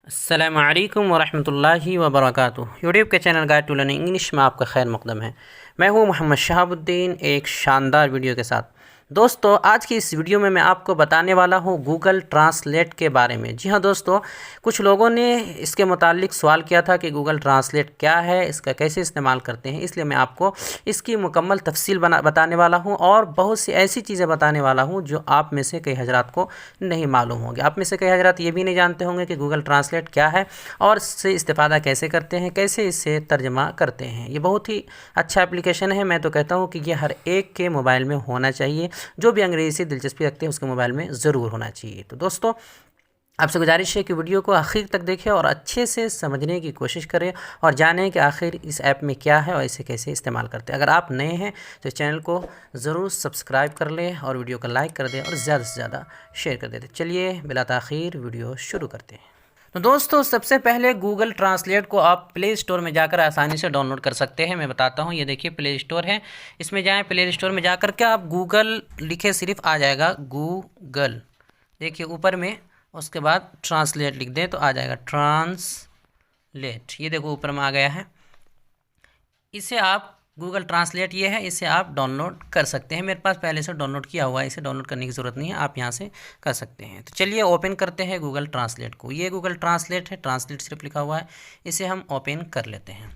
अस्सलामु अलैकुम वरहमतुल्लाहि वबरकातुहू। यूट्यूब के channel guide to learning English में आपका खैर मकदम है। मैं हूं मोहम्मद शहाबुद्दीन, एक शानदार वीडियो के साथ। दोस्तों, आज की इस वीडियो में मैं आपको बताने वाला हूं गूगल ट्रांसलेट के बारे में। जी हां दोस्तों, कुछ लोगों ने इसके मुतालिक सवाल किया था कि गूगल ट्रांसलेट क्या है, इसका कैसे इस्तेमाल करते हैं। इसलिए मैं आपको इसकी मुकम्मल तफसील बताने वाला हूँ और बहुत सी ऐसी चीज़ें बताने वाला हूँ जो आप में से कई हजरात को नहीं मालूम होंगे। आप में से कई हजरात ये भी नहीं जानते होंगे कि गूगल ट्रांसलेट क्या है और इससे इस्तेफ़ादा कैसे करते हैं, कैसे इससे तर्जमा करते हैं। ये बहुत ही अच्छा एप्लीकेशन है। मैं तो कहता हूँ कि ये हर एक के मोबाइल में होना चाहिए। जो भी अंग्रेज़ी से दिलचस्पी रखते हैं उसके मोबाइल में ज़रूर होना चाहिए। तो दोस्तों, आपसे गुजारिश है कि वीडियो को आखिर तक देखें और अच्छे से समझने की कोशिश करें और जानें कि आखिर इस ऐप में क्या है और इसे कैसे इस्तेमाल करते हैं। अगर आप नए हैं तो इस चैनल को ज़रूर सब्सक्राइब कर लें और वीडियो को लाइक कर दें और ज़्यादा से ज़्यादा शेयर कर दें। चलिए बिला ताख़ीर वीडियो शुरू करते हैं। तो दोस्तों, सबसे पहले गूगल ट्रांसलेट को आप प्ले स्टोर में जाकर आसानी से डाउनलोड कर सकते हैं। मैं बताता हूँ, ये देखिए प्ले स्टोर है, इसमें जाएँ। प्ले स्टोर में जाकर के आप गूगल लिखे, सिर्फ आ जाएगा गूगल, देखिए ऊपर में। उसके बाद ट्रांसलेट लिख दें तो आ जाएगा ट्रांसलेट। ये देखो ऊपर में आ गया है। इसे आप गूगल ट्रांसलेट ये है, इसे आप डाउनलोड कर सकते हैं। मेरे पास पहले से डाउनलोड किया हुआ है, इसे डाउनलोड करने की ज़रूरत नहीं है, आप यहाँ से कर सकते हैं। तो चलिए ओपन करते हैं गूगल ट्रांसलेट को। ये गूगल ट्रांसलेट है, ट्रांसलेट सिर्फ लिखा हुआ है, इसे हम ओपन कर लेते हैं।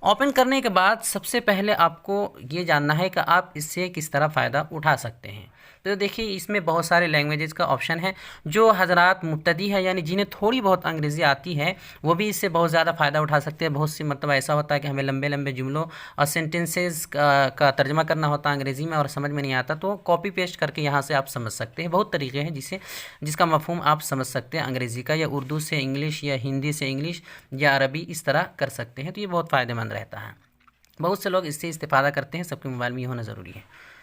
ओपन करने के बाद सबसे पहले आपको ये जानना है कि आप इससे किस तरह फ़ायदा उठा सकते हैं। तो देखिए, इसमें बहुत सारे लैंग्वेजेस का ऑप्शन है। जो हज़रात मुब्तदी है, यानी जिन्हें थोड़ी बहुत अंग्रेज़ी आती है, वो भी इससे बहुत ज़्यादा फ़ायदा उठा सकते हैं। बहुत सी मतलब ऐसा होता है कि हमें लंबे लंबे जुमलों और सेंटेंसेस का तर्जमा करना होता है अंग्रेज़ी में और समझ में नहीं आता, तो कॉपी पेस्ट करके यहाँ से आप समझ सकते हैं। बहुत तरीके हैं जिसका मफ़हूम आप समझ सकते हैं अंग्रेज़ी का, या उर्दू से इंग्लिश, या हिंदी से इंग्लिश, या अरबी, इस तरह कर सकते हैं। तो ये बहुत फ़ायदेमंद रहता है। बहुत से लोग इससे इस्तेफ़ादा करते हैं, सबके मोबाइल में ये होना ज़रूरी है।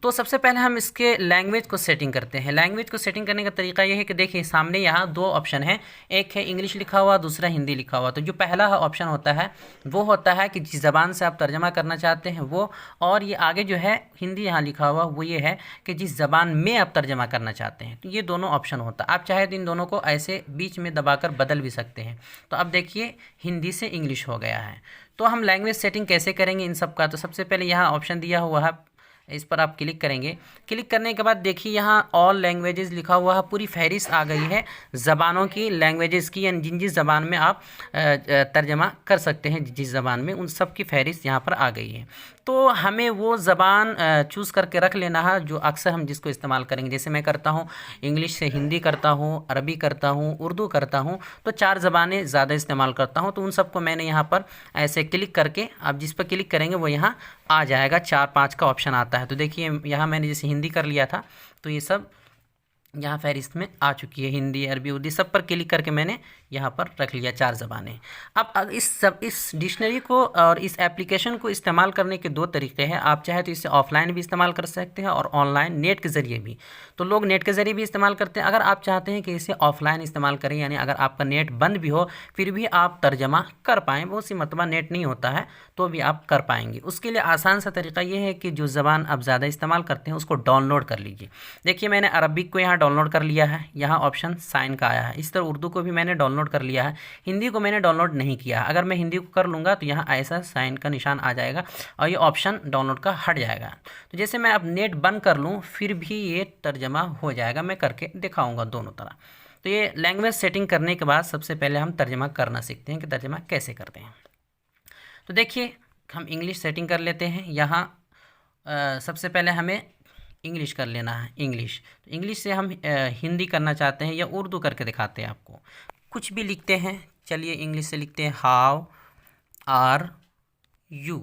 तो सबसे पहले हम इसके लैंग्वेज को सेटिंग करते हैं। लैंग्वेज को सेटिंग करने का तरीका ये है कि देखिए सामने यहाँ दो ऑप्शन है, एक है इंग्लिश लिखा हुआ, दूसरा हिंदी लिखा हुआ। तो जो पहला ऑप्शन होता है वो होता है कि जिस ज़बान से आप तर्जमा करना चाहते हैं वो, और ये आगे जो है हिंदी यहाँ लिखा हुआ वो ये है कि जिस ज़बान में आप तर्जमा करना चाहते हैं। तो ये दोनों ऑप्शन होता है। आप चाहे तो इन दोनों को ऐसे बीच में दबाकर बदल भी सकते हैं। तो अब देखिए हिंदी से इंग्लिश हो गया है। तो हम लैंग्वेज सेटिंग कैसे करेंगे इन सब का? तो सबसे पहले यहाँ ऑप्शन दिया हुआ है, इस पर आप क्लिक करेंगे। क्लिक करने के बाद देखिए यहाँ ऑल लैंग्वेजेस लिखा हुआ है, पूरी फहरिस्त आ गई है ज़बानों की, लैंग्वेजेस की, यानी जिस ज़बान में आप तर्जमा कर सकते हैं, जिस ज़बान में, उन सब की फहरिस्त यहाँ पर आ गई है। तो हमें वो ज़बान चूज़ करके रख लेना है जो अक्सर हम जिसको इस्तेमाल करेंगे। जैसे मैं करता हूँ इंग्लिश से हिंदी करता हूँ, अरबी करता हूँ, उर्दू करता हूँ, तो 4 ज़बानें ज़्यादा इस्तेमाल करता हूँ। तो उन सबको मैंने यहाँ पर ऐसे क्लिक करके, आप जिस पर क्लिक करेंगे वो यहाँ आ जाएगा, 4-5 का ऑप्शन आता है। तो देखिए यहाँ मैंने जैसे हिंदी कर लिया था, तो ये सब यहाँ फहरिस्त में आ चुकी है, हिंदी, अरबी, उर्दू, सब पर क्लिक करके मैंने यहाँ पर रख लिया 4 ज़बानें। अब इस डिक्शनरी को और इस एप्लीकेशन को इस्तेमाल करने के 2 तरीके हैं। आप चाहे तो इसे ऑफलाइन भी इस्तेमाल कर सकते हैं और ऑनलाइन नेट के ज़रिए भी। तो लोग नेट के ज़रिए भी इस्तेमाल करते हैं। अगर आप चाहते हैं कि इसे ऑफलाइन इस्तेमाल करें, यानी अगर आपका नेट बंद भी हो फिर भी आप तर्जमा कर पाएँ, बहुत सी मतबा नेट नहीं होता है तो भी आप कर पाएंगे, उसके लिए आसान सा तरीका ये है कि जो ज़बान आप ज़्यादा इस्तेमाल करते हैं उसको डाउनलोड कर लीजिए। देखिए मैंने अरबिक को यहाँ डाउनलोड कर लिया है, यहाँ ऑप्शन साइन का आया है। इस तरह उर्दू को भी मैंने डाउनलोड कर लिया है, हिंदी को मैंने डाउनलोड नहीं किया है। अगर मैं हिंदी को कर लूँगा तो यहाँ ऐसा साइन का निशान आ जाएगा और ये ऑप्शन डाउनलोड का हट जाएगा। तो जैसे मैं अब नेट बंद कर लूँ फिर भी ये तर्जमा हो जाएगा, मैं करके दिखाऊँगा दोनों तरह। तो ये लैंग्वेज सेटिंग करने के बाद सबसे पहले हम तर्जमा करना सीखते हैं कि तर्जमा कैसे करते हैं। तो देखिए हम इंग्लिश सेटिंग कर लेते हैं। यहाँ सबसे पहले हमें इंग्लिश कर लेना है, इंग्लिश। तो इंग्लिश से हम हिंदी करना चाहते हैं या उर्दू करके दिखाते हैं आपको, कुछ भी लिखते हैं। चलिए इंग्लिश से लिखते हैं हाउ आर यू।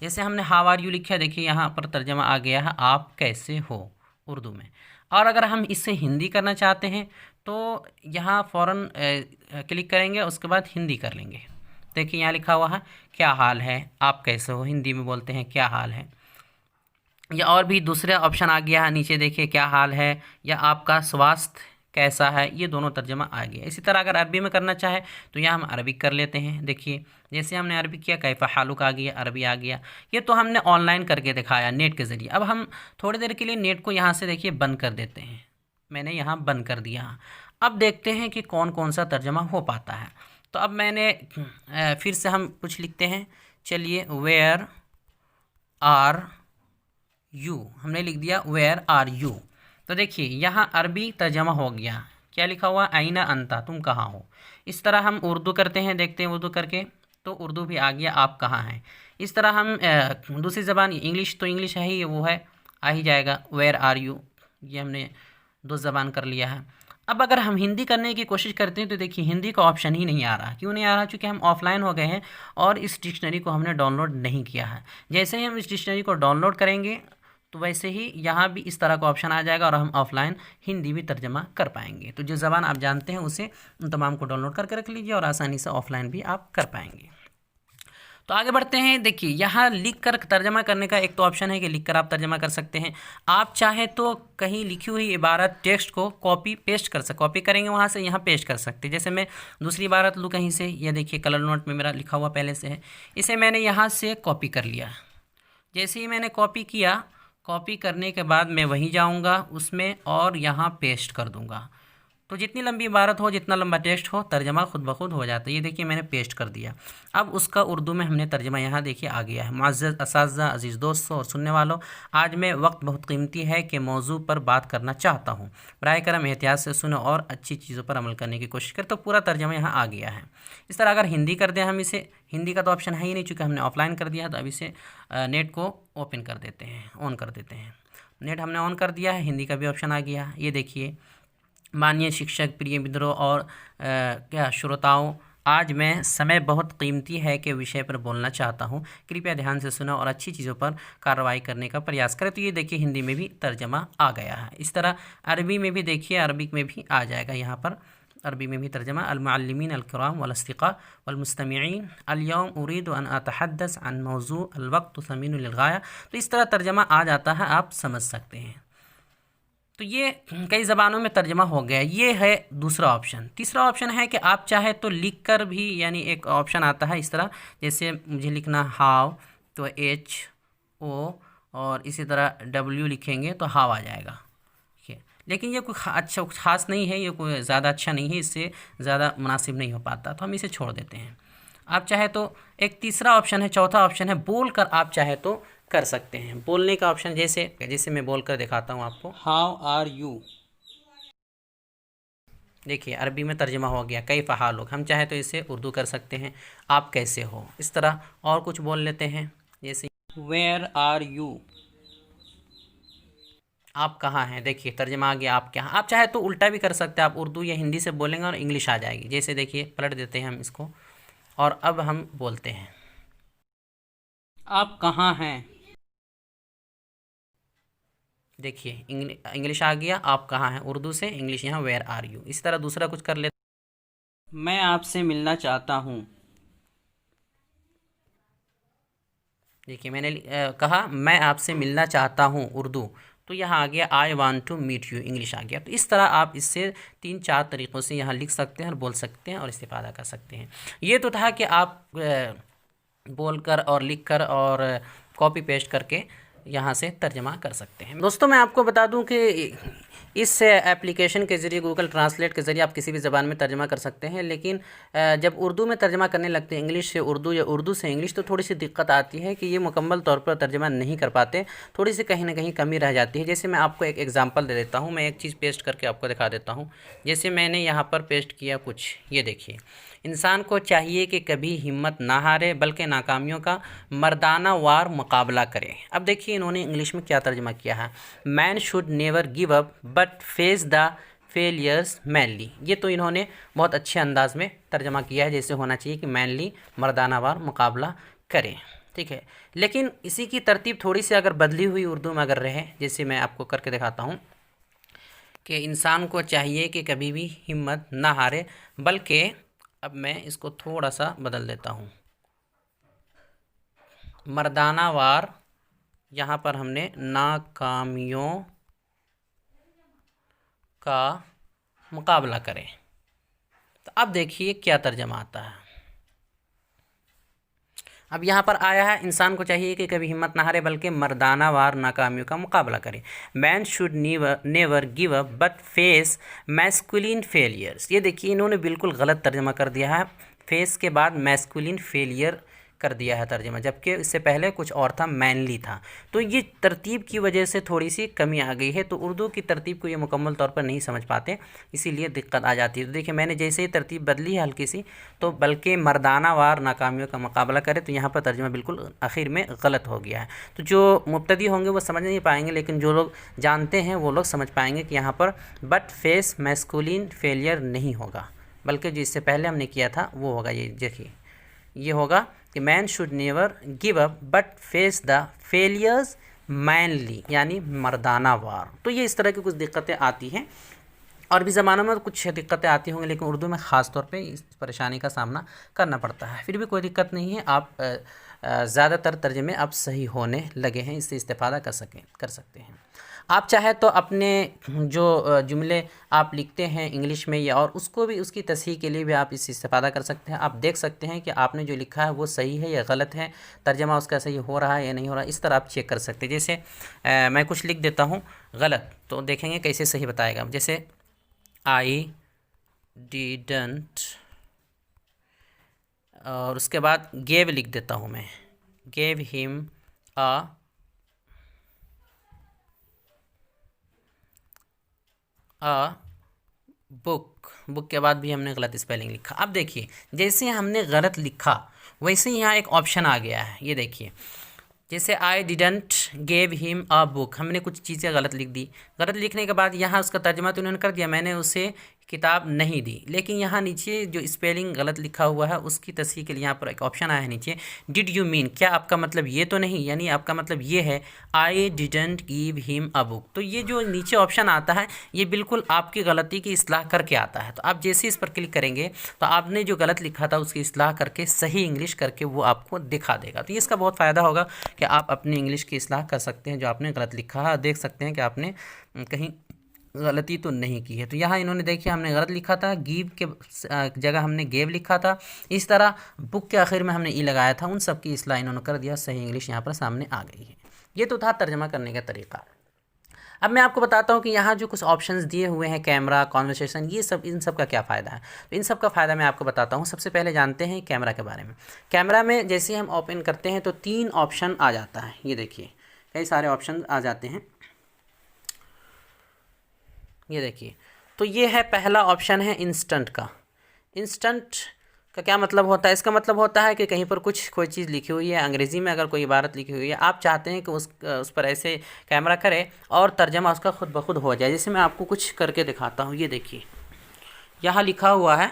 जैसे हमने हाउ आर यू लिखा, देखिए यहाँ पर तर्जमा आ गया है, आप कैसे हो, उर्दू में। और अगर हम इससे हिंदी करना चाहते हैं तो यहाँ फ़ौरन क्लिक करेंगे, उसके बाद हिंदी कर लेंगे। देखिए यहाँ लिखा हुआ है क्या हाल है, आप कैसे हो, हिंदी में बोलते हैं क्या हाल है। या और भी दूसरा ऑप्शन आ गया है नीचे, देखिए क्या हाल है, या आपका स्वास्थ्य कैसा है, ये दोनों तर्जमा आ गया। इसी तरह अगर अरबी में करना चाहे तो यहाँ हम अरबिक कर लेते हैं। देखिए जैसे हमने अरबी किया, कैफ़ा हालुक आ गया, अरबी आ गया। ये तो हमने ऑनलाइन करके दिखाया नेट के ज़रिए। अब हम थोड़ी देर के लिए नेट को यहाँ से देखिए बंद कर देते हैं, मैंने यहाँ बंद कर दिया। अब देखते हैं कि कौन कौन सा तर्जमा हो पाता है। तो अब मैंने फिर से हम कुछ लिखते हैं। चलिए, वेयर आर यू हमने लिख दिया, वेयर आर यू। तो देखिए यहाँ अरबी तर्जमा हो गया। क्या लिखा हुआ? आईना अंता, तुम कहाँ हो। इस तरह हम उर्दू करते हैं, देखते हैं उर्दू करके, तो उर्दू भी आ गया, आप कहाँ हैं। इस तरह हम दूसरी ज़बान इंग्लिश, तो इंग्लिश है ही, वो है, आ ही जाएगा, वेयर आर यू। ये हमने दो ज़बान कर लिया है। अब अगर हम हिंदी करने की कोशिश करते हैं तो देखिए हिंदी का ऑप्शन ही नहीं आ रहा। क्यों नहीं आ रहा? क्योंकि हम ऑफलाइन हो गए हैं और इस डिक्शनरी को हमने डाउनलोड नहीं किया है। जैसे ही हम इस डिक्शनरी को डाउनलोड करेंगे तो वैसे ही यहाँ भी इस तरह का ऑप्शन आ जाएगा और हम ऑफलाइन हिंदी भी तर्जमा कर पाएंगे। तो जो ज़बान आप जानते हैं उसे उन तमाम को डाउनलोड करके रख लीजिए और आसानी से ऑफलाइन भी आप कर पाएंगे। तो आगे बढ़ते हैं। देखिए यहाँ लिख कर तर्जमा करने का एक तो ऑप्शन है कि लिख कर आप तर्जमा कर सकते हैं। आप चाहे तो कहीं लिखी हुई इबारत टेक्स्ट को कॉपी पेस्ट कर सकते, कॉपी करेंगे वहाँ से यहाँ पेस्ट कर सकते हैं। जैसे मैं दूसरी इबारत लूँ कहीं से, ये देखिए कलर नोट में मेरा लिखा हुआ पहले से है, इसे मैंने यहाँ से कॉपी कर लिया। जैसे ही मैंने कॉपी किया, कॉपी करने के बाद मैं वहीं जाऊँगा उसमें और यहाँ पेस्ट कर दूँगा। तो जितनी लंबी इबारत हो, जितना लंबा टेक्स्ट हो, तर्जमा खुद ब खुद हो जाता है। ये देखिए मैंने पेस्ट कर दिया। अब उसका उर्दू में हमने तर्जमा यहाँ देखिए आ गया है। मुअज़्ज़ज़ असातिज़ा, अज़ीज़ दोस्तों और सुनने वालों, आज मैं वक्त बहुत कीमती है कि मौजू पर बात करना चाहता हूँ। बराए करम एहतियात से सुनो और अच्छी चीज़ों पर अमल करने की कोशिश करें। तो पूरा तर्जमा यहाँ आ गया है। इस तरह अगर हिंदी कर दें हम इसे, हिंदी का तो ऑप्शन है ही नहीं चूँकि हमने ऑफलाइन कर दिया है। तो अब इसे नेट को ओपन कर देते हैं, ऑन कर देते हैं। नेट हमने ऑन कर दिया है, हिंदी का भी ऑप्शन आ गया। ये देखिए, माननीय शिक्षक, प्रिय मित्रों और क्या श्रोताओं, आज मैं समय बहुत कीमती है के विषय पर बोलना चाहता हूँ। कृपया ध्यान से सुनो और अच्छी चीज़ों पर कार्रवाई करने का प्रयास करें। तो ये देखिए हिंदी में भी तर्जमा आ गया है। इस तरह अरबी में भी देखिए, अरबिक में भी आ जाएगा। यहाँ पर अरबी में भी तर्जमा, अल-मुअल्लिमीन अल-किराम वल-अस्तिक़ा वल-मुस्तमिईन अल-यौम उरीदु अन अतहद्दस अन मौज़ू अल-वक़्तु समीनुन लिल-गाया। तो इस तरह तर्जमा आ जाता है, आप समझ सकते हैं। तो ये कई ज़बानों में तर्जमा हो गया। ये है दूसरा ऑप्शन। तीसरा ऑप्शन है कि आप चाहे तो लिख कर भी, यानी एक ऑप्शन आता है इस तरह, जैसे मुझे लिखना हाव, तो HO और इसी तरह W लिखेंगे तो हाव आ जाएगा। ठीक है, लेकिन ये कोई अच्छा खास नहीं है, ये कोई ज़्यादा अच्छा नहीं है, इससे ज़्यादा मुनासिब नहीं हो पाता, तो हम इसे छोड़ देते हैं। आप चाहे तो एक तीसरा ऑप्शन है, चौथा ऑप्शन है, बोल कर आप चाहे तो कर सकते हैं। बोलने का ऑप्शन जैसे मैं बोल कर दिखाता हूँ आपको, हाउ आर यू। देखिए अरबी में तर्जमा हो गया, कई फ़हालुक। हम चाहे तो इसे उर्दू कर सकते हैं, आप कैसे हो। इस तरह और कुछ बोल लेते हैं, जैसे वेयर आर यू, आप कहाँ हैं। देखिए तर्जमा आ गया, आप क्या। आप चाहे तो उल्टा भी कर सकते हैं, आप उर्दू या हिंदी से बोलेंगे और इंग्लिश आ जाएगी। जैसे देखिए पलट देते हैं हम इसको और अब हम बोलते हैं, आप कहाँ हैं। देखिए इंग्लिश आ गया, आप कहाँ हैं, उर्दू से इंग्लिश यहाँ वेयर आर यू। इस तरह दूसरा कुछ कर लेते, मैं आपसे मिलना चाहता हूँ। देखिए मैंने कहा मैं आपसे मिलना चाहता हूँ, उर्दू, तो यहाँ आ गया I want to meet you, English आ गया। तो इस तरह आप इससे 3-4 तरीक़ों से यहाँ लिख सकते हैं और बोल सकते हैं और इस्तेफ़ादा कर सकते हैं। ये तो था कि आप बोल कर और लिख कर और कॉपी पेस्ट करके यहाँ से तर्जमा कर सकते हैं। दोस्तों मैं आपको बता दूं कि इस एप्लीकेशन के ज़रिए, गूगल ट्रांसलेट के ज़रिए आप किसी भी ज़बान में तर्जमा कर सकते हैं। लेकिन जब उर्दू में तर्जमा करने लगते हैं, इंग्लिश से उर्दू या उर्दू से इंग्लिश, तो थोड़ी सी दिक्कत आती है कि ये मुकम्मल तौर पर तर्जमा नहीं कर पाते, थोड़ी सी कहीं ना कहीं कमी रह जाती है। जैसे मैं आपको एक एग्ज़ाम्पल दे देता हूँ, मैं एक चीज़ पेस्ट करके आपको दिखा देता हूँ। जैसे मैंने यहाँ पर पेस्ट किया कुछ, ये देखिए, इंसान को चाहिए कि कभी हिम्मत ना हारे बल्कि नाकामियों का मर्दाना वार मुकाबला करे। अब देखिए इन्होंने इंग्लिश में क्या तर्जमा किया है, man should never give up but face the failures manly. ये तो इन्होंने बहुत अच्छे अंदाज में तर्जमा किया है, जैसे होना चाहिए कि मैनली मर्दाना वार मुकाबला करें। ठीक है, लेकिन इसी की तरतीब थोड़ी सी अगर बदली हुई उर्दू में अगर रहे, जैसे मैं आपको करके दिखाता हूँ कि इंसान को चाहिए कि कभी भी हिम्मत ना हारे बल्कि, अब मैं इसको थोड़ा सा बदल देता हूँ, मर्दाना वार, यहाँ पर हमने नाकामियों का मुकाबला करें। तो अब देखिए क्या तर्जमा आता है। अब यहाँ पर आया है, इंसान को चाहिए कि कभी हिम्मत ना हारे बल्कि मर्दाना वार नाकामियों का मुकाबला करे। Man should never give up but face masculine failures. ये देखिए इन्होंने बिल्कुल गलत तर्जमा कर दिया है, फेस के बाद मैस्कुलिन फेलियर कर दिया है तर्जमा, जबकि इससे पहले कुछ और था, मैनली था। तो ये तरतीब की वजह से थोड़ी सी कमी आ गई है, तो उर्दू की तरतीब को ये मुकम्मल तौर पर नहीं समझ पाते, इसीलिए दिक्कत आ जाती है। तो देखिए मैंने जैसे ही तरतीब बदली है हल्की सी, तो बल्कि मर्दाना वार नाकामियों का मुकाबला करे, तो यहाँ पर तर्जमा बिल्कुल आखिर में गलत हो गया है। तो जो मुब्तदी होंगे वो समझ नहीं पाएंगे, लेकिन जो लोग जानते हैं वो लोग समझ पाएंगे कि यहाँ पर बट फेस मैस्कुलिन फेलियर नहीं होगा, बल्कि जो इससे पहले हमने किया था वो होगा। ये देखिए ये होगा कि man should never give up but face the failures manly, यानी मर्दाना वार। तो ये इस तरह की कुछ दिक्कतें आती हैं, और भी ज़मानों में कुछ दिक्कतें आती होंगी, लेकिन उर्दू में ख़ास तौर पे इस परेशानी का सामना करना पड़ता है। फिर भी कोई दिक्कत नहीं है, आप ज़्यादातर तर्जमे अब सही होने लगे हैं, इससे इस्तेफ़ादा कर सकते हैं। आप चाहे तो अपने जो जुमले आप लिखते हैं इंग्लिश में या और उसको भी, उसकी तसहीह के लिए भी आप इससे इस्तेफ़ादा कर सकते हैं। आप देख सकते हैं कि आपने जो लिखा है वो सही है या गलत है, तर्जमा उसका सही हो रहा है या नहीं हो रहा, इस तरह आप चेक कर सकते हैं। जैसे मैं कुछ लिख देता हूँ गलत, तो देखेंगे कैसे सही बताएगा। जैसे आई डिडंट, और उसके बाद गेव लिख देता हूँ मैं, gave him a book. Book के बाद भी हमने गलत स्पेलिंग लिखा। अब देखिए जैसे हमने गलत लिखा वैसे ही यहाँ एक ऑप्शन आ गया है, ये देखिए जैसे I didn't gave him a book, हमने कुछ चीज़ें गलत लिख दी। गलत लिखने के बाद यहाँ उसका तर्जमा तो उन्होंने कर दिया, मैंने उसे किताब नहीं दी, लेकिन यहाँ नीचे जो स्पेलिंग गलत लिखा हुआ है उसकी तस्हीह के लिए यहाँ पर एक ऑप्शन आया है नीचे, डिड यू मीन, क्या आपका मतलब ये तो नहीं, यानी आपका मतलब ये है I didn't give him a book. तो ये जो नीचे ऑप्शन आता है ये बिल्कुल आपकी गलती की इस्लाह करके आता है। तो आप जैसे इस पर क्लिक करेंगे तो आपने जो गलत लिखा था उसकी इस्लाह करके सही इंग्लिश करके वो आपको दिखा देगा। तो ये इसका बहुत फ़ायदा होगा कि आप अपनी इंग्लिश की इस्लाह कर सकते हैं जो आपने गलत लिखा है, देख सकते हैं कि आपने कहीं गलती तो नहीं की है। तो यहाँ इन्होंने देखिए हमने गलत लिखा था, गिव के जगह हमने गेव लिखा था, इस तरह बुक के आखिर में हमने ई लगाया था, उन सब की इस्लाह इन्होंने कर दिया, सही इंग्लिश यहाँ पर सामने आ गई है। ये तो था तर्जमा करने का तरीका। अब मैं आपको बताता हूँ कि यहाँ जो कुछ ऑप्शंस दिए हुए हैं, कैमरा, कॉन्वर्सेशन, ये सब, इन सब का क्या फ़ायदा है। तो इन सब का फ़ायदा मैं आपको बताता हूँ। सबसे पहले जानते हैं कैमरा के बारे में। कैमरा में जैसे हम ओपन करते हैं तो 3 ऑप्शन आ जाता है, ये देखिए कई सारे ऑप्शन आ जाते हैं, ये देखिए। तो ये है पहला ऑप्शन है इंस्टेंट का। इंस्टेंट का क्या मतलब होता है? इसका मतलब होता है कि कहीं पर कोई चीज़ लिखी हुई है अंग्रेज़ी में, अगर कोई इबारत लिखी हुई है, आप चाहते हैं कि उस पर ऐसे कैमरा करे और तर्जमा उसका खुद ब खुद हो जाए। जैसे मैं आपको कुछ करके दिखाता हूँ, ये देखिए यहाँ लिखा हुआ है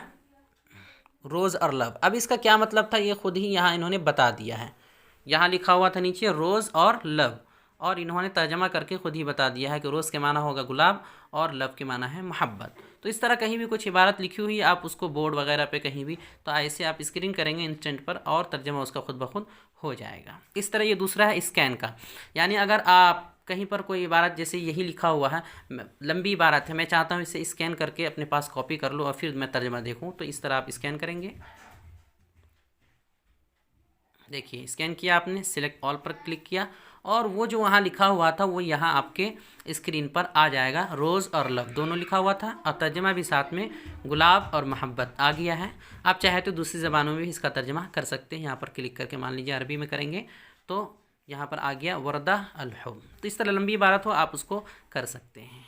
रोज़ और लव। अब इसका क्या मतलब था ये खुद ही यहाँ इन्होंने बता दिया है। यहाँ लिखा हुआ था नीचे रोज़ और लव, और इन्होंने तर्जमा करके खुद ही बता दिया है कि रोज़ के माना होगा गुलाब और लव के माना है मोहब्बत। तो इस तरह कहीं भी कुछ इबारत लिखी हुई है, आप उसको बोर्ड वगैरह पे कहीं भी, तो ऐसे आप स्क्रीन करेंगे इंस्टेंट पर और तर्जमा उसका खुद ब खुद हो जाएगा। इस तरह ये दूसरा है स्कैन का, यानी अगर आप कहीं पर कोई इबारत, जैसे यही लिखा हुआ है, लंबी इबारत है, मैं चाहता हूँ इसे स्कैन करके अपने पास कॉपी कर लूँ और फिर मैं तर्जमा देखूँ, तो इस तरह आप स्कैन करेंगे। देखिए स्कैन किया आपने, सिलेक्ट ऑल पर क्लिक किया और वो जो वहाँ लिखा हुआ था वो यहाँ आपके स्क्रीन पर आ जाएगा। रोज़ और लव दोनों लिखा हुआ था और तर्जमा भी साथ में गुलाब और मोहब्बत आ गया है। आप चाहे तो दूसरी ज़बानों में भी इसका तर्जमा कर सकते हैं। यहाँ पर क्लिक करके मान लीजिए अरबी में करेंगे तो यहाँ पर आ गया वर्दा अल-हुब। तो इस तरह लंबी इबारत हो आप उसको कर सकते हैं।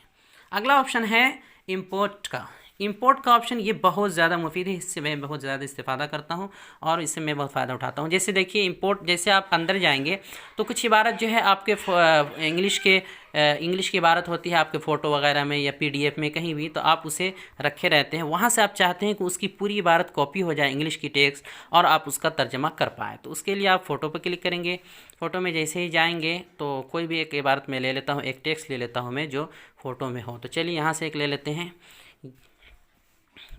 अगला ऑप्शन है इम्पोर्ट का। इंपोर्ट का ऑप्शन ये बहुत ज़्यादा मुफीद है, इससे मैं बहुत ज़्यादा इस्तेफ़ादा करता हूँ और इससे मैं बहुत फ़ायदा उठाता हूँ। जैसे देखिए इंपोर्ट, जैसे आप अंदर जाएंगे तो कुछ इबारत जो है आपके इंग्लिश की इबारत होती है आपके फ़ोटो वगैरह में या PDF में कहीं भी, तो आप उसे रखे रहते हैं। वहाँ से आप चाहते हैं कि उसकी पूरी इबारत कॉपी हो जाए इंग्लिश की टेक्स्ट और आप उसका तर्जमा कर पाएँ। तो उसके लिए आप फ़ोटो पर क्लिक करेंगे। फ़ोटो में जैसे ही जाएंगे तो कोई भी एक इबारत में ले लेता हूँ, एक टेक्स्ट ले लेता हूँ मैं जो फ़ोटो में हो। तो चलिए यहाँ से एक ले लेते हैं।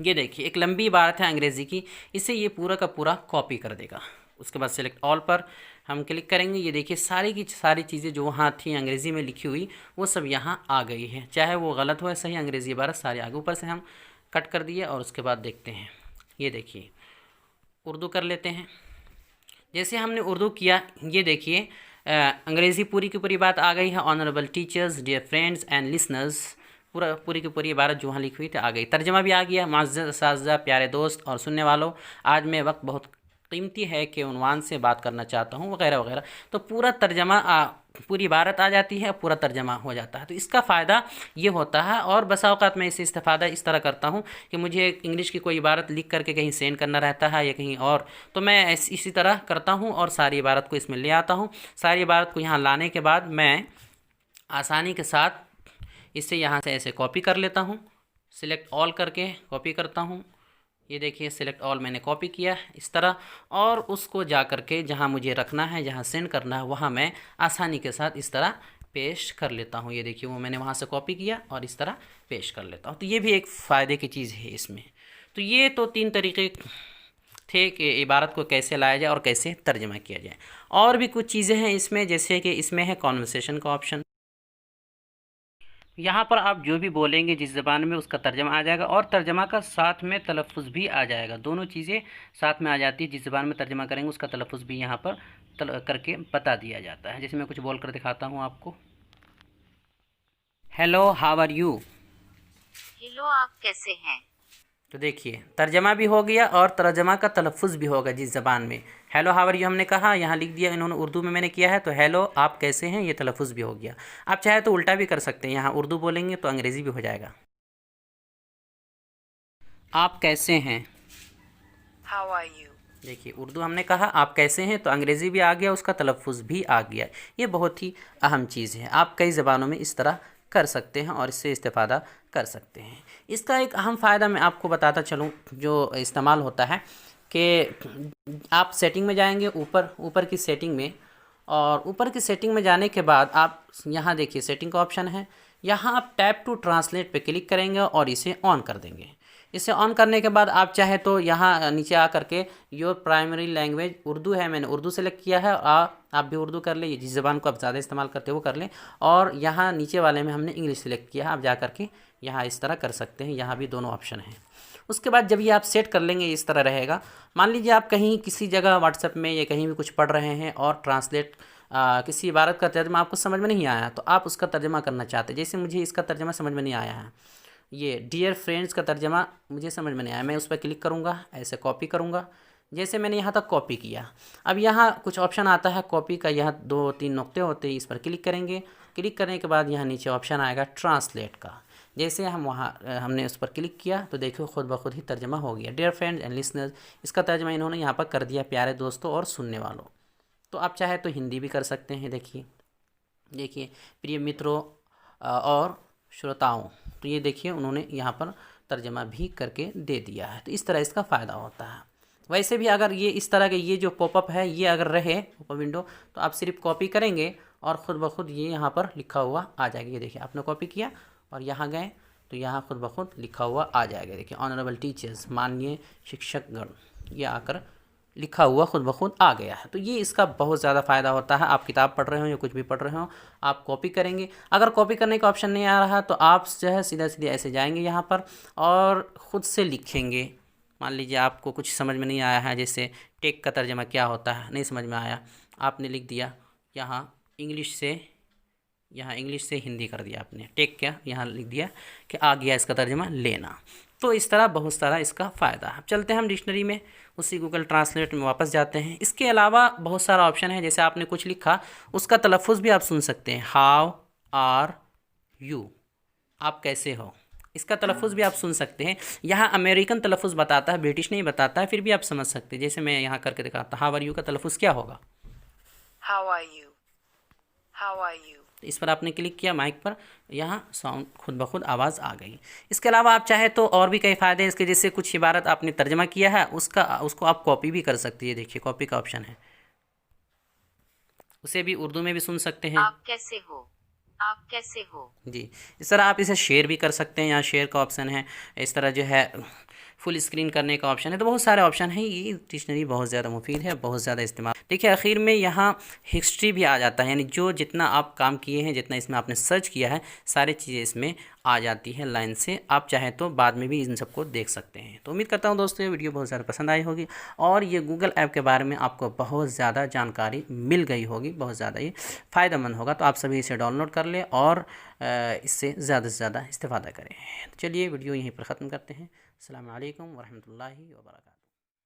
ये देखिए एक लंबी इबारत है अंग्रेज़ी की, इसे ये पूरा का पूरा कॉपी कर देगा। उसके बाद सेलेक्ट ऑल पर हम क्लिक करेंगे। ये देखिए सारी की सारी चीज़ें जो वहाँ थी अंग्रेज़ी में लिखी हुई वो सब यहाँ आ गई है, चाहे वो गलत हो या सही, अंग्रेज़ी इबारत सारी आगे ऊपर से हम कट कर दिए। और उसके बाद देखते हैं, ये देखिए उर्दू कर लेते हैं। जैसे हमने उर्दू किया, ये देखिए अंग्रेज़ी पूरी की पूरी बात आ गई है। Honourable teachers, dear friends and listeners, पूरा पूरी की पूरी इबारत जो वहाँ लिखी हुई थी आ गई। तर्जमा भी आ गया। मुअज़्ज़ज़ असातिज़ा, प्यारे दोस्त और सुनने वालों, आज मैं वक्त बहुत कीमती है कि उन्वान से बात करना चाहता हूँ वगैरह वगैरह। तो पूरा तर्जमा पूरी इबारत आ जाती है, पूरा तर्जमा हो जाता है। तो इसका फ़ायदा ये होता है। और बसा औक़ात मैं इससे इस्तेफ़ादा इस तरह करता हूँ कि मुझे इंग्लिश की कोई इबारत लिख करके कहीं सेंड करना रहता है या कहीं और, तो मैं इसी तरह करता हूँ और सारी इबारत को इसमें ले आता हूँ। सारी इबारत को यहाँ लाने के बाद मैं आसानी के साथ इसे यहाँ से ऐसे कॉपी कर लेता हूँ। सिलेक्ट ऑल करके कॉपी करता हूँ। ये देखिए सिलेक्ट ऑल मैंने कॉपी किया इस तरह, और उसको जा कर के जहाँ मुझे रखना है, जहाँ सेंड करना है, वहाँ मैं आसानी के साथ इस तरह पेश कर लेता हूँ। ये देखिए वो मैंने वहाँ से कॉपी किया और इस तरह पेश कर लेता हूँ। तो ये भी एक फ़ायदे की चीज़ है इसमें। तो ये तो 3 तरीक़े थे कि इबारत को कैसे लाया जाए और कैसे तर्जमा किया जाए। और भी कुछ चीज़ें हैं इसमें, जैसे कि इसमें है कॉन्वर्सेशन का ऑप्शन। यहाँ पर आप जो भी बोलेंगे जिस ज़बान में, उसका तर्जमा आ जाएगा और तर्जमा का साथ में तलफ़ुज़ भी आ जाएगा। दोनों चीज़ें साथ में आ जाती है। जिस ज़बान में तर्जमा करेंगे उसका तलफ़ुज़ भी यहाँ पर करके बता दिया जाता है। जैसे मैं कुछ बोल कर दिखाता हूँ आपको। Hello, how are you. Hello, आप कैसे हैं। तो देखिए तर्जमा भी हो गया और तर्जमा का तलफ़ुज़ भी होगा जिस ज़बान में। हेलो हाउ आर यू हमने कहा, यहाँ लिख दिया इन्होंने, उर्दू में मैंने किया है, तो हेलो आप कैसे हैं, ये तलफ़ुज़ भी हो गया। आप चाहे तो उल्टा भी कर सकते हैं, यहाँ उर्दू बोलेंगे तो अंग्रेज़ी भी हो जाएगा। आप कैसे हैं, हाउ आर यू। देखिए उर्दू हमने कहा आप कैसे हैं, तो अंग्रेज़ी भी आ गया, उसका तलफ़ुज़ भी आ गया। ये बहुत ही अहम चीज़ है। आप कई ज़बानों में इस तरह कर सकते हैं और इससे इस्तेफ़ादा कर सकते हैं। इसका एक अहम फ़ायदा मैं आपको बताता चलूँ जो इस्तेमाल होता है कि आप सेटिंग में जाएंगे, ऊपर की सेटिंग में, और ऊपर की सेटिंग में जाने के बाद आप यहाँ देखिए सेटिंग का ऑप्शन है। यहाँ आप टैप टू ट्रांसलेट पे क्लिक करेंगे और इसे ऑन कर देंगे। इसे ऑन करने के बाद आप चाहे तो यहाँ नीचे आ करके योर प्राइमरी लैंग्वेज उर्दू है, मैंने उर्दू सेलेक्ट किया है, आप भी उर्दू कर ले, जिस ज़बान को आप ज़्यादा इस्तेमाल करते हो वो कर लें। और यहाँ नीचे वाले में हमने इंग्लिश सेलेक्ट किया है, आप जा करके यहाँ इस तरह कर सकते हैं। यहाँ भी दोनों ऑप्शन हैं। उसके बाद जब ये आप सेट कर लेंगे इस तरह रहेगा। मान लीजिए आप कहीं किसी जगह व्हाट्सएप में या कहीं भी कुछ पढ़ रहे हैं और ट्रांसलेट किसी इबारत का तर्जमा आपको समझ में नहीं आया, तो आप उसका तर्जमा करना चाहते हैं। जैसे मुझे इसका तर्जमा समझ में नहीं आया है, ये डियर फ्रेंड्स का तर्जमा मुझे समझ में नहीं आया, मैं उस पर क्लिक करूँगा, ऐसे कॉपी करूँगा। जैसे मैंने यहाँ तक कॉपी किया, अब यहाँ कुछ ऑप्शन आता है कॉपी का, यहाँ 2-3 नुक्ते होते हैं, इस पर क्लिक करेंगे। क्लिक करने के बाद यहाँ नीचे ऑप्शन आएगा ट्रांसलेट का। जैसे हमने उस पर क्लिक किया तो देखो खुद ब खुद ही तर्जमा हो गया। डियर फ्रेंड्स एंड लिसनर्स, इसका तर्जमा इन्होंने यहाँ पर कर दिया, प्यारे दोस्तों और सुनने वालों। तो आप चाहे तो हिंदी भी कर सकते हैं। देखिए प्रिय मित्रों और श्रोताओं, तो ये देखिए उन्होंने यहाँ पर तर्जमा भी करके दे दिया है। तो इस तरह इसका फ़ायदा होता है। वैसे भी अगर ये इस तरह के ये जो पॉपअप है ये अगर रहे पॉपअप विंडो, तो आप सिर्फ कॉपी करेंगे और ख़ुद ब खुद ये यहाँ पर लिखा हुआ आ जाएगा। ये देखिए आपने कॉपी किया और यहाँ गए तो यहाँ खुद ब खुद लिखा हुआ आ जाएगा। देखिए ऑनरेबल टीचर्स, माननीय शिक्षकगण, ये आकर लिखा हुआ खुद ब खुद आ गया है। तो ये इसका बहुत ज़्यादा फ़ायदा होता है। आप किताब पढ़ रहे हो या कुछ भी पढ़ रहे हो, आप कॉपी करेंगे। अगर कॉपी करने का ऑप्शन नहीं आ रहा तो आप जो है सीधा सीधे ऐसे जाएंगे यहाँ पर और ख़ुद से लिखेंगे। मान लीजिए आपको कुछ समझ में नहीं आया है, जैसे टेक का तर्जमा क्या होता है नहीं समझ में आया, आपने लिख दिया यहाँ इंग्लिश से हिंदी कर दिया आपने, टेक क्या यहाँ लिख दिया कि आ गया इसका तर्जमा लेना। तो इस तरह बहुत सारा इसका फ़ायदा है। चलते हैं हम डिक्शनरी में, उसी गूगल ट्रांसलेट में वापस जाते हैं। इसके अलावा बहुत सारा ऑप्शन है। जैसे आपने कुछ लिखा उसका तलफ़ुज़ भी आप सुन सकते हैं। हाउ आर यू, आप कैसे हो, इसका तलफ़ुज़ भी आप सुन सकते हैं। यहाँ अमेरिकन तलफ़ुज़ बताता है, ब्रिटिश नहीं बताता है, फिर भी आप समझ सकते हैं। जैसे मैं यहाँ करके दिखाता हूँ, हाउ आर यू का तलफ़ुज़ क्या होगा, how are you, how are you. इस पर आपने क्लिक किया माइक पर, यहाँ साउंड खुद ब खुद आवाज़ आ गई। इसके अलावा आप चाहे तो और भी कई फ़ायदे हैं इसके, जैसे कुछ इबारत आपने तर्जमा किया है उसको आप कॉपी भी कर सकती है। देखिए कॉपी का ऑप्शन है, उसे भी उर्दू में भी सुन सकते हैं। आप कैसे हो, आप कैसे हो जी। इस तरह आप इसे शेयर भी कर सकते हैं, यहाँ शेयर का ऑप्शन है। इस तरह जो है फुल स्क्रीन करने का ऑप्शन है, तो बहुत सारे ऑप्शन हैं। ये डिक्शनरी बहुत ज़्यादा मुफीद है, बहुत ज़्यादा इस्तेमाल। देखिए आखिर में यहाँ हिस्ट्री भी आ जाता है, यानी जो जितना आप काम किए हैं, जितना इसमें आपने सर्च किया है, सारी चीज़ें इसमें आ जाती है लाइन से। आप चाहें तो बाद में भी इन सबको देख सकते हैं। तो उम्मीद करता हूँ दोस्तों ये वीडियो बहुत ज़्यादा पसंद आई होगी और ये गूगल ऐप के बारे में आपको बहुत ज़्यादा जानकारी मिल गई होगी, बहुत ज़्यादा ये फ़ायदेमंद होगा। तो आप सभी इसे डाउनलोड कर लें और इससे ज़्यादा से ज़्यादा इस्तेफ़ादा करें। तो चलिए वीडियो यहीं पर ख़त्म करते हैं। अस्सलामु अलैकुम वरहमतुल्लाहि वबरकातुहू।